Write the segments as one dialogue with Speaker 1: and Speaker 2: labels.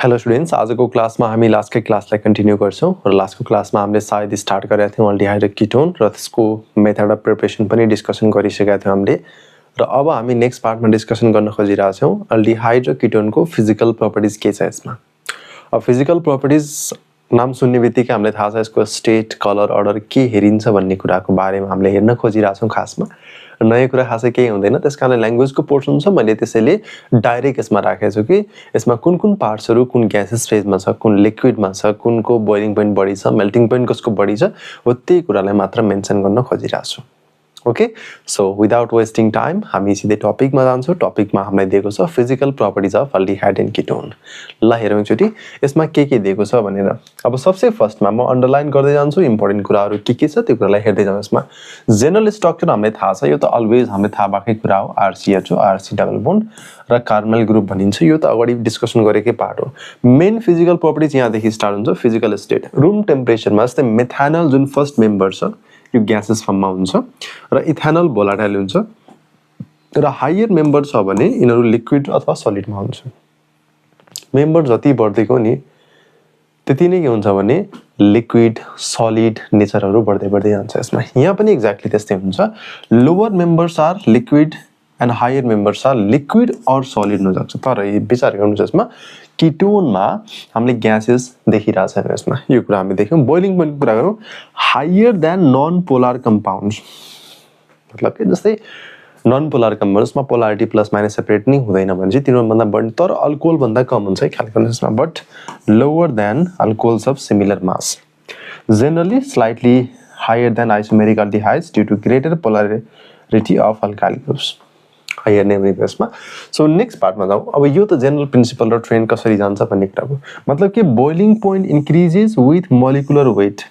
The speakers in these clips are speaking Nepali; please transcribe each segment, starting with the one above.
Speaker 1: हेलो स्टुडेन्ट्स, आजको क्लासमा हामी लास्टकै क्लासलाई कन्टिन्यू गर्छौं र लास्टको क्लासमा हामीले सायद स्टार्ट गरेका थियौं अल्डिहाइड र कीटोन र त्यसको मेथड अफ प्रिपरेसन पनि डिस्कसन गरिसकेका थियौं हामीले र अब हामी नेक्स्ट पार्टमा डिस्कसन गर्न खोजिरहेका छौं अल्डिहाइड र कीटोनको फिजिकल प्रपर्टिज के छ यसमा। अब फिजिकल प्रपर्टिज नाम सुन्नेबित्तिकै हामीलाई थाहा छ यसको स्टेट, कलर, अर्डर के हेरिन्छ भन्ने कुराको बारेमा हामीले हेर्न खोजिरहेका छौं। खासमा नयाँ कुरा खासै केही हुँदैन, त्यसकारण ल्याङ्ग्वेजको पोर्सन छ, मैले त्यसैले डाइरेक्ट यसमा राखेको छु कि यसमा कुन कुन पार्ट्सहरू कुन ग्यासेस फेजमा छ, कुन लिक्विडमा छ, कुनको बोइलिङ पोइन्ट बढी छ, मेल्टिङ पोइन्ट कसको बढी छ, हो त्यही कुरालाई मात्र मेन्सन गर्न खोजिरहेको छु। Okay, so without wasting time हामी सिधै टपिकमा जान्छौँ। टपिकमा हामीलाई दिएको छ physical properties of aldehyde and ketone. ल हेरौँ एकचोटि यसमा के दिएको छ भनेर। अब सबसे फर्स्टमा म अन्डरलाइन गर्दै जान्छु, इम्पोर्टेन्ट कुराहरू के छ त्यो कुरालाई हेर्दै जाउँ। यसमा जेनरल स्ट्रक्चर हामीलाई थाहा छ, यो त अलवेज हामीलाई थाहा भएकै कुरा हो। RCH हो, RC डबल बोन्ड र कार्बोनाइल ग्रुप भनिन्छ, यो त अगाडि डिस्कसन गरेकै पार्ट हो। मेन फिजिकल प्रपर्टिज यहाँदेखि स्टार्ट हुन्छ। फिजिकल स्टेट रुम टेम्परेचरमा जस्तै मेथानल जुन फर्स्ट मेम्बर छ यो ग्यासेस फर्ममा हुन्छ र इथेनल भोलाटाइल हुन्छ र हायर मेम्बर छ भने यिनीहरू लिक्विड अथवा सलिडमा हुन्छ। मेम्बर जति बढ्दैको नि त्यति नै के हुन्छ भने लिक्विड, सलिड नेचरहरू बढ्दै जान्छ यसमा। यहाँ पनि एक्ज्याक्टली त्यस्तै हुन्छ। Lower members are liquid and higher members are liquid or solid हुन सक्छ। तर विचार गर्नुहोस् यसमा कीटोनमा हामीले ग्यासेस देखिरहेको छैन यसमा। यो कुरा हामी देख्यौँ। बोइलिङ पोइन्टको कुरा गरौँ, higher than non polar compounds, मतलब के जस्तै नन पोलर कम्पाउन्ड्समा पोलारिटी प्लस माइनस सेपरेट नै हुँदैन भने चाहिँ तिनीहरूभन्दा बढी, तर अल्कोहलभन्दा कम हुन्छ है ख्याल गर्नुहोस् यसमा। But lower than alcohols of similar mass, generally slightly higher than isomeric aldehydes due to greater polarity of alkyl groups, higher नेमरी बेसमा। सो नेक्स्ट पार्टमा जाउँ। अब यो त जेनरल प्रिन्सिपल र ट्रेन्ड कसरी जान्छ भन्ने कुराको मतलब के boiling point increases with molecular weight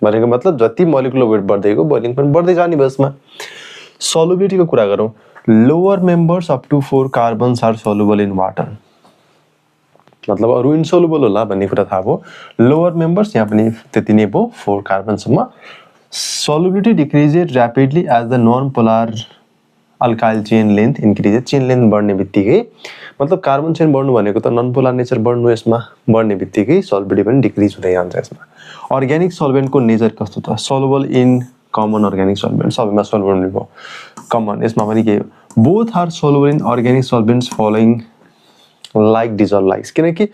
Speaker 1: भनेको मतलब जति मोलिकुलर वेट बढ्दै गयो बोइलिङ पोइन्ट बढ्दै जाने बेसमा। सल्युबिलिटीको कुरा गरौँ, lower members up to 4 carbons are soluble in water, मतलब अरू इन्सोल्युबल होला भन्ने कुरा थाहा भयो। लोवर मेम्बर्स यहाँ पनि त्यति नै भयो, 4 कार्बनसम्म। Solubility decreased rapidly as the non polar alkyl chain length increases. Chain length बढ्ने बित्तिकै मतलब कार्बन चेन बढ्नु भनेको त नन पोलर नेचर बढ्नु, यसमा बढ्ने बित्तिकै सल्युबिलिटी पनि डिक्रिज हुँदै जान्छ यसमा। अर्ग्यानिक सल्भेन्टको नेचर कस्तो त, soluble in common organic solvent, सबैमा सल्युबल भयो कमन। यसमा पनि के both are soluble in organic solvents following like dissolve likes, किनकि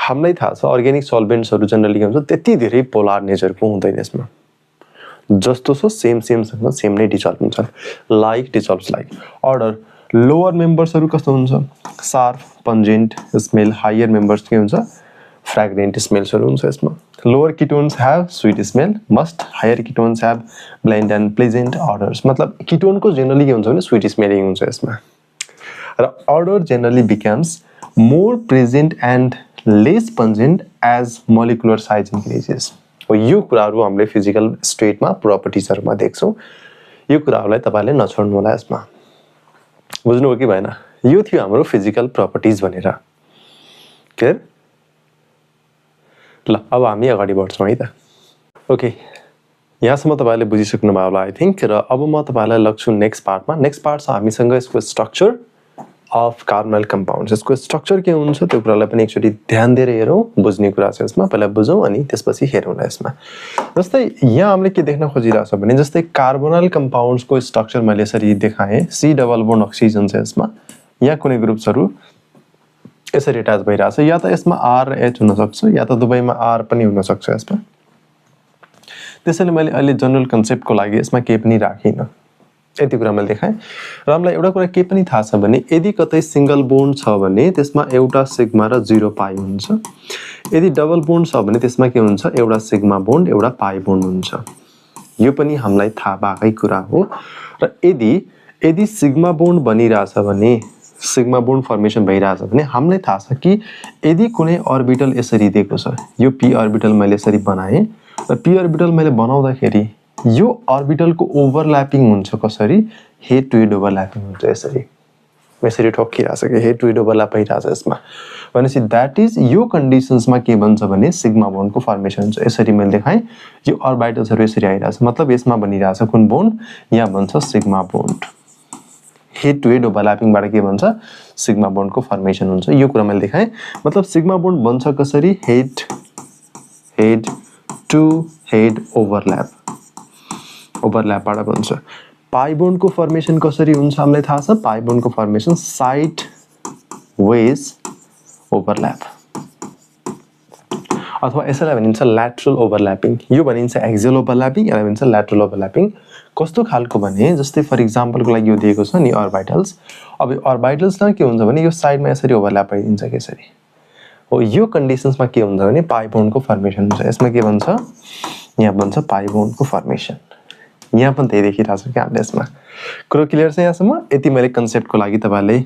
Speaker 1: हामीलाई थाहा छ अर्ग्यानिक सल्भेन्ट्सहरू जेनरली के हुन्छ त्यति धेरै पोलर नेचरको हुँदैन यसमा, जस्तो छ सेमसँग सेम नै डिजल्भ हुन्छ, like dissolves like. Odour lower मेम्बर्सहरू कस्तो हुन्छ, sharp pungent smell, higher members के हुन्छ फ्रेग्रेन्ट स्मेल्सहरू हुन्छ यसमा। Lower ketones have sweet smell must, higher ketones have bland and pleasant odours, मतलब कीटोनको जेनरली के हुन्छ भने स्वीट स्मेलिङ हुन्छ यसमा। र odour generally becomes more pleasant and less pungent as molecular size increases. यो कुराहरू हामीले फिजिकल स्टेटमा प्रपर्टिजहरूमा देख्छौँ। यो कुराहरूलाई तपाईँले नछोड्नु होला यसमा। बुझ्नुभयो कि भएन? यो थियो हाम्रो फिजिकल प्रपर्टिज भनेर। क्लियर? ल अब हामी अगाडि बढ्छौँ है त। ओके, यहाँसम्म तपाईँले बुझिसक्नु भयो होला आई थिङ्क। र अब म तपाईँलाई लग्छु नेक्स्ट पार्टमा। नेक्स्ट पार्ट छ हामीसँग यसको स्ट्रक्चर अफ कार्बोनाइल कम्पाउन्ड्स। यसको स्ट्रक्चर के हुन्छ त्यो कुरालाई पनि एकचोटि ध्यान दिएर हेरौँ। बुझ्ने कुरा छ यसमा, पहिला बुझौँ अनि त्यसपछि हेरौँला यसमा। जस्तै यहाँ हामीले के देख्न खोजिरहेको छ भने जस्तै कार्बोनाइल कम्पाउन्ड्सको स्ट्रक्चर मैले यसरी देखाएँ, C डबल बोन्ड अक्सिजन छ यसमा। यहाँ कुनै ग्रुप्सहरू यसरी एट्याच भइरहेछ, या त यसमा R र H हुनसक्छ या त दुवैमा R पनि हुनसक्छ यसमा। त्यसैले मैले अहिले जनरल कन्सेप्टको लागि यसमा केही पनि राखिनँ, यति कुरा मैले देखाएँ। र हामीलाई एउटा कुरा के पनि थाहा छ भने यदि कतै सिङ्गल बोन्ड छ भने त्यसमा एउटा सिग्मा र 0 पाई हुन्छ। यदि डबल बोन्ड छ भने त्यसमा के हुन्छ, एउटा सिग्मा बोन्ड एउटा पाई बोन्ड हुन्छ। यो पनि हामीलाई थाहा भएकै कुरा हो। र यदि सिग्मा बोन्ड बनिरहेछ भने, सिग्मा बोन्ड फर्मेसन भइरहेछ भने हामीलाई थाहा छ कि यदि कुनै अर्बिटल यसरी दिएको छ, यो p अर्बिटल मैले यसरी बनाएँ र p अर्बिटल मैले बनाउँदाखेरि यो अर्बिटलको ओभरल्यापिङ हुन्छ कसरी, हेड टु हेड ओभरल्यापिङ हुन्छ यसरी ठोकिरहेछ कि हेड टु हेड ओभरल्याप भइरहेछ यसमा। भनेपछि द्याट इज यो कन्डिसन्समा के भन्छ भने सिग्मा बोन्डको फर्मेसन हुन्छ। यसरी मैले देखाएँ, यो अर्बिटल्सहरू यसरी आइरहेछ, मतलब यसमा बनिरहेछ कुन बोन्ड, यहाँ भन्छ sigma bond. Head to head ओभरल्यापिङबाट के भन्छ सिग्मा बोन्डको फर्मेसन हुन्छ यो कुरा मैले देखाएँ मतलब सिग्मा बोन्ड बन्छ कसरी हेड टु हेड ओभरल्यापबाट बन्छ पाई बोन्डको फर्मेसन कसरी हुन्छ हामीलाई थाहा छ पाई बोन्डको फर्मेसन साइड वेज ओभरल्याप अथवा यसैलाई भनिन्छ ल्याटरल ओभरल्यापिङ यो भनिन्छ एक्सियल ओभरल्यापिङ यसलाई भनिन्छ ल्याटरल ओभरल्यापिङ कस्तो खालको भने जस्तै फर इक्जाम्पलको लागि यो दिएको छ नि अर्बिटल्स अब अर्बिटल्समा के हुन्छ भने यो साइडमा यसरी ओभरल्याप भइदिन्छ यसरी हो यो कन्डिसन्समा के हुन्छ भने पाई बोन्डको फर्मेसन हुन्छ यसमा के भन्छ यहाँ भन्छ पाई बोन्डको फर्मेसन यहाँ पनि त्यही देखिरहेको छ क्या हामीले यसमा कुरो क्लियर छ यहाँसम्म यति मैले कन्सेप्टको लागि तपाईँलाई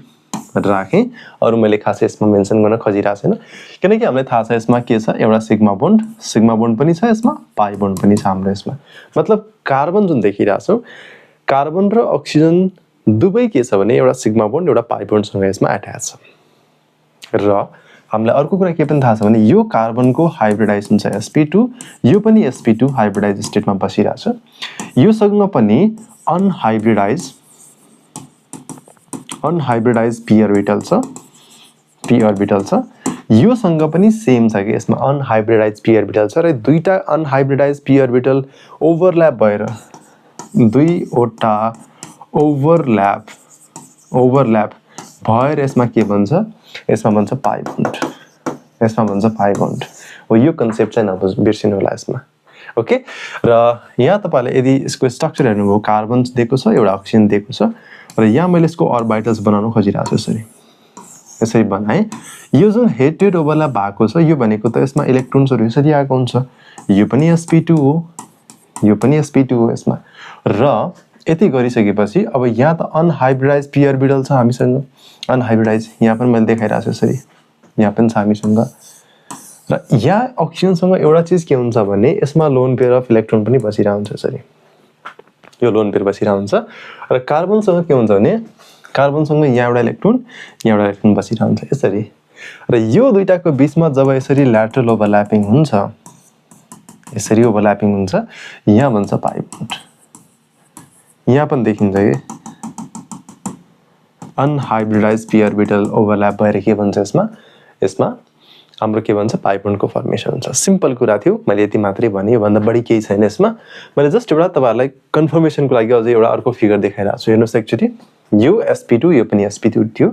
Speaker 1: राखेँ अरू मैले खासै यसमा मेन्सन गर्न खोजिरहेको छैन किनकि हामीलाई थाहा छ यसमा के छ एउटा सिग्मा बोन्ड पनि छ यसमा पाई बोन्ड पनि छ हाम्रो यसमा मतलब कार्बन जुन देखिरहेछौँ कार्बन र अक्सिजन दुवै के छ भने एउटा सिग्मा बोन्ड एउटा पाई बोन्डसँग यसमा एट्याच छ र हामीलाई अर्को कुरा के पनि थाहा छ भने यो कार्बनको हाइब्रिडाइज हुन्छ sp2 यो पनि sp2 हाइब्रिडाइज स्टेटमा बसिरहेछ योसँग पनि अनहाइब्रिडाइज p orbital छ योसँग पनि सेम छ कि यसमा अनहाइब्रिडाइज p orbital छ र दुईटा अनहाइब्रिडाइज p orbital ओभरल्याप भएर दुईवटा ओभरल्याप भएर यसमा के भन्छ यसमा भन्छ पाई बोन्ड हो यो कन्सेप्ट चाहिँ बिर्सिनु होला यसमा ओके र यहाँ तपाईहरुले यदि यसको स्ट्रक्चर हेर्नुभयो कार्बन दिएको छ एउटा अक्सिजन दिएको छ र यहाँ मैले यसको अर्बिटल्स बनाउन खोजिरहेको छु यसरी बनाएँ यो जुन हेड टु हेड ओभरल्याप भएको छ यो भनेको त यसमा इलेक्ट्रोन्सहरु यसरी आएको हुन्छ यो पनि sp2 हो यो पनि sp2 हो यसमा र यति गरिसकेपछि अब यहाँ त अनहाइब्रिडाइज p orbital छ हामीसँग अनहाइब्रिडाइज यहाँ पनि मैले देखाइरहेको छु यसरी यहाँ पनि छ हामीसँग र यहाँ अक्सिजनसँग एउटा चीज के हुन्छ भने यसमा लोन पेयर अफ इलेक्ट्रोन पनि बसिरहेको हुन्छ यसरी यो लोन पेयर बसिरहेको हुन्छ र कार्बनसँग के हुन्छ भने कार्बनसँग यहाँ एउटा इलेक्ट्रोन बसिरहेको हुन्छ यसरी र यो दुईटाको बीचमा जब यसरी ल्याटरल ओभरल्यापिङ हुन्छ यसरी ओभरल्यापिङ हुन्छ यहाँ भन्छ पाई बोन्ड यहाँ पनि देखिन्छ कि अनहाइब्रिडाइज p orbital ओभरल्याप भएर के भन्छ यसमा हाम्रो के भन्छ पाई बोन्डको फर्मेसन हुन्छ सिम्पल कुरा थियो मैले यति मात्रै भने भन्दा बढी केही छैन यसमा मैले जस्ट एउटा तपाईहरुलाई कन्फर्मेसनको लागि अझै एउटा अर्को फिगर देखाइरहेको छु हेर्नुस् एकचोटी यो sp2 यो पनि sp2 थियो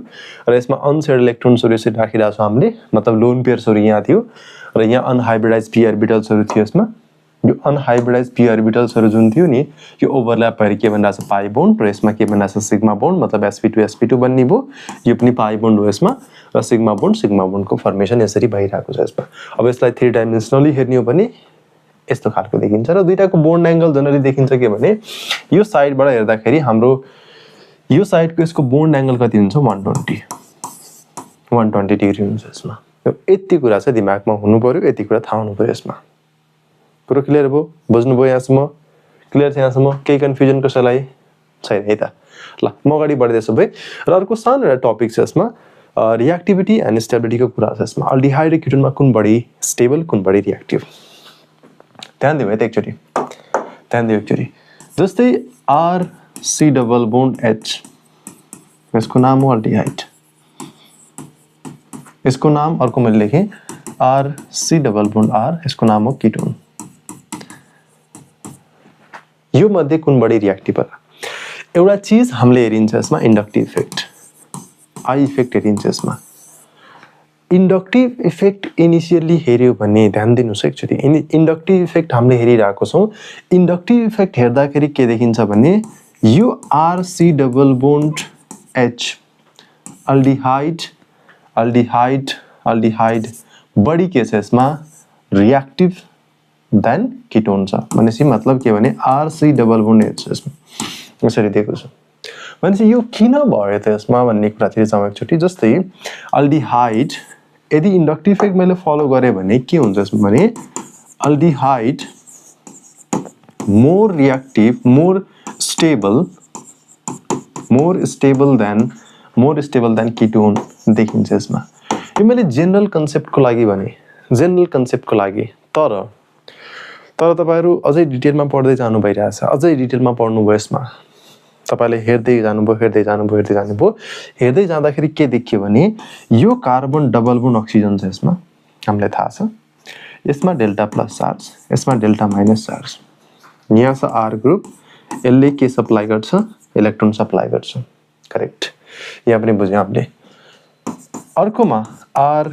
Speaker 1: र यसमा अनसेयर्ड इलेक्ट्रोन्सहरु यसरी राखिरहेको छ हामीले मतलब लोन पेयर्सहरु यहाँ थियो र यहाँ अनहाइब्रिडाइज p orbitalsहरु थियो यसमा यो अनहाइब्रिडाइज p orbitalsहरु जुन थियो नि यो ओभरल्याप भएर के भनिरहेको छ पाई बोन्ड र यसमा के भनिरहेको छ सिग्मा बोन्ड मतलब sp2 बन्ने भयो यो पनि पाई बोन्ड हो यसमा र सिग्मा बोन्डको फर्मेसन यसरी भइरहेको छ यसमा अब यसलाई 3 डाइमेन्सनली हेर्ने हो भने यस्तो खालको देखिन्छ र दुईटाको बोन्ड एंगल जनरली देखिन्छ के भने यो साइडबाट हेर्दाखेरि हाम्रो यो साइडको यसको बोन्ड एंगल कति हुन्छ 120 डिग्री हुन्छ यसमा यति कुरा चाहिँ दिमागमा हुनु पर्यो यति कुरा थाहा हुनु पर्यो यसमा पुरो क्लियर भयो बुझ्नु भयो यहाँसम्म क्लियर छ यहाँसम्म केही कन्फ्युजन कसैलाई छैन है त ल म अगाडि बढ्दैछु भाइ र अर्को सानो एउटा टपिक छ यसमा रिएक्टिभिटी एन्ड स्टेबिलिटीको कुरा छ यसमा अल्डिहाइड र कीटोनमा कुन बढी स्टेबल कुन बढी रिएक्टिभ ध्यान दिनु है त एकचोटी जस्तै RC डबल बोन्ड H यसको नाम हो अल्डिहाइड यसको नाम अर्को मैले लेखेँ RC डबल बोन्ड R यसको नाम हो कीटोन यो मध्ये कुन बढी रिएक्टिभ होला एउटा चीज हामीले हेरिन्छ यसमा इन्डक्टिभ इफेक्ट आई इफेक्ट हेरिन्छ यसमा इन्डक्टिभ इफेक्ट इनिशियली हेर्यो भने ध्यान दिनुस् एकचोटी इन्डक्टिभ इफेक्ट हामीले हेरिरहेको छौं इन्डक्टिभ इफेक्ट हेर्दाखेरि के देखिन्छ भने यो RC double bond H aldehyde बढी के छ यसमा रिएक्टिभ देन कीटोन छ भनेपछि मतलब के भने RC डबल बोन्ड H यसमा यसरी दिएको छ भनेपछि यो किन भयो त यसमा भन्ने कुरातिर जाउँ एकचोटी जस्तै अल्डिहाइड यदि इन्डक्टिभ इफेक्ट मैले फलो गरे भने के हुन्छ यसमा भने aldehyde more reactive more stable then ketone देखिन्छ यसमा यो मैले जनरल कन्सेप्टको लागि तर तपाईहरु अझै डिटेलमा पढ्दै जानु भइरहेछ अझै डिटेलमा पढ्नु भयो यसमा तपाईले हेर्दै जानुभयो हेर्दै जाँदाखेरि के देखियो भने यो कार्बन डबल बोन्ड अक्सिजन छ यसमा हामीलाई थाहा छ यसमा डेल्टा प्लस चार्ज यसमा डेल्टा माइनस चार्ज यहाँ छ आर ग्रुप यसले के सप्लाई गर्छ इलेक्ट्रोन सप्लाई गर्छ करेक्ट यहाँ पनि बुझ्यौ हामीले अर्कोमा R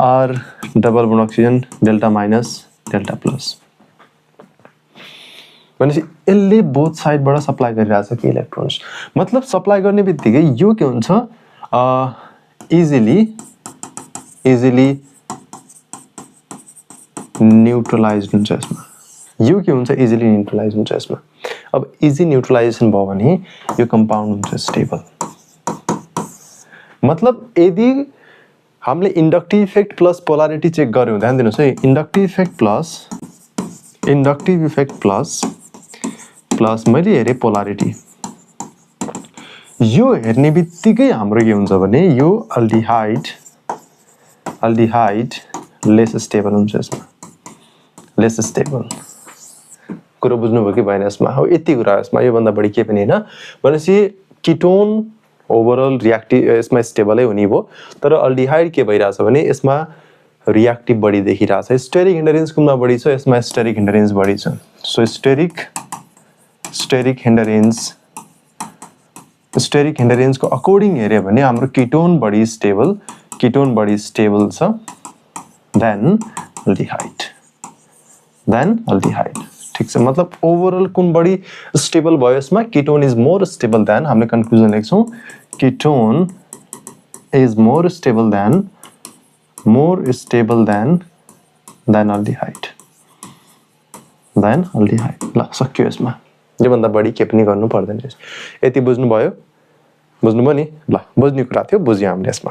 Speaker 1: R double bond oxygen delta minus delta plus भनेपछि यसले बोथ साइडबाट सप्लाई गरिरहेछ कि इलेक्ट्रोन्स मतलब सप्लाई गर्ने बित्तिकै यो के हुन्छ इजिली न्यूट्रलाइज्ड हुन्छ यसमा यो के हुन्छ इजिली न्यूट्रलाइज हुन्छ यसमा अब इजी न्यूट्रलाइजेसन भयो भने यो कम्पाउन्ड हुन्छ स्टेबल मतलब यदि हामीले inductive effect plus polarity check गर्यौं ध्यान दिनुस् है इन्डक्टिभ इफेक्ट प्लस मैले हेरे पोलारिटी यो हेर्ने बित्तिकै हाम्रो के हुन्छ भने यो अल्डिहाइड लेस स्टेबल हुन्छ यसमा लेस स्टेबल कुरो बुझ्नुभयो कि भएन यसमा हो यति कुरा यसमा यो भन्दा बढी के पनि हैन भनेपछि कीटोन ओभरअल रिएक्टिभ यसमा स्टेबलै हुने भो तर अल्डिहाइड के भइराछ भने यसमा रिएक्टिभ बढी देखिराछ स्टेरिक हिन्डरेन्स कुनमा बढी छ यसमा स्टेरिक हिन्डरेन्स बढी छ सो स्टेरिक हिन्डरेन्स को अकॉर्डिंग हेर्यो भने हाम्रो कीटोन बढी स्टेबल छ देन अल्डिहाइड ठीक छ मतलब ओभरअल कुन बढी स्टेबल भयो यसमा ketone is more stable then हामीले कन्क्लुजन लेख्छौं ketone is more stable then aldehyde ल सक्यो यसमा यो भन्दा बढी के पनि गर्नु पर्दैन यति बुझ्नुभयो नि ल बुझ्ने कुरा थियो बुझ्यौ हामीले यसमा